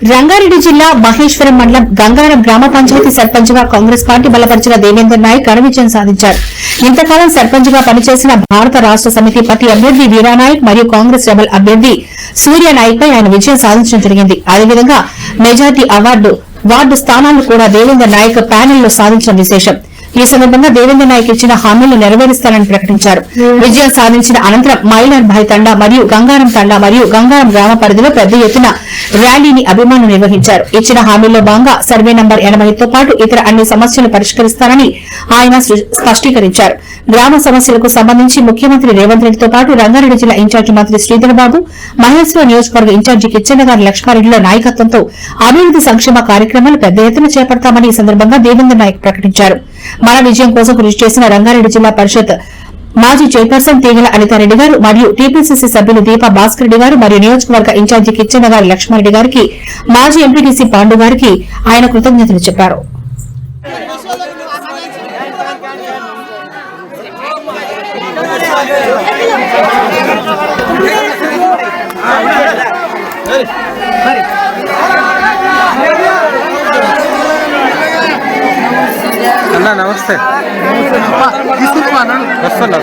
రంగారెడ్డి జిల్లా మహేశ్వరం మండలం గంగారం గ్రామ పంచాయతీ సర్పంచ్ గా కాంగ్రెస్ పార్టీ బలపరిచిన దేవేందర్ నాయక్ ఘన విజయం సాధించారు. ఇంతకాలం సర్పంచ్ గా పనిచేసిన భారత రాష్ట సమితి పార్టీ అభ్యర్థి వీరానాయక్ మరియు కాంగ్రెస్ రెబల్ అభ్యర్థి సూర్యనాయక్ పై ఆయన విజయం సాధించడం జరిగింది. అదేవిధంగా మెజార్టీ వార్డు స్థానాలను కూడా దేవేందర్ నాయక్ ప్యానెల్లో సాధించడం విశేషం. ఈ సందర్భంగా దేవేందర్ నాయక్ ఇచ్చిన హామీలను నెరవేరుస్తారని ప్రకటించారు. విజయం సాధించిన అనంతరం మైలార్ భాయ్ తండా మరియు గంగారం తండా మరియు గంగారం గ్రామ పరిధిలో పెద్ద ఎత్తున ర్యాలీని అభిమానులు నిర్వహించారు. ఇచ్చిన హామీల్లో భాగంగా సర్వే నంబర్ 80తో పాటు ఇతర అన్ని సమస్యలు పరిష్కరిస్తారని ఆయన స్పష్టీకరించారు. గ్రామ సమస్యలకు సంబంధించి ముఖ్యమంత్రి రేవంత్ రెడ్డితో పాటు రంగారెడ్డి జిల్లా ఇన్ఛార్జి మంత్రి శ్రీధర్ బాబు, మహేశ్వరం నియోజకవర్గ ఇన్ఛార్జి కిచ్చెన్నగారి లక్ష్మారెడ్డిల నాయకత్వంతో అభివృద్ది సంక్షేమ కార్యక్రమాలు పెద్ద ఎత్తున చేపడతామని ఈ సందర్భంగా దేవేందర్ నాయక్ ప్రకటించారు. మన విజయం కోసం కృషి చేసిన రంగారెడ్డి జిల్లా పరిషత్ మాజీ చైర్పర్సన్ తీగల అనితారెడ్డి గారు మరియు టీపీసీసీ సభ్యులు దీపా భాస్కర్ రెడ్డి గారు మరియు నియోజకవర్గ ఇన్ఛార్జి కిచ్చెన్నగారి లక్ష్మారెడ్డి గారికి, మాజీ ఎంపీటీసీ పాండు గారికి ఆయన కృతజ్ఞతలు చెప్పారు. అన్నా నమస్తే. వస్తాను.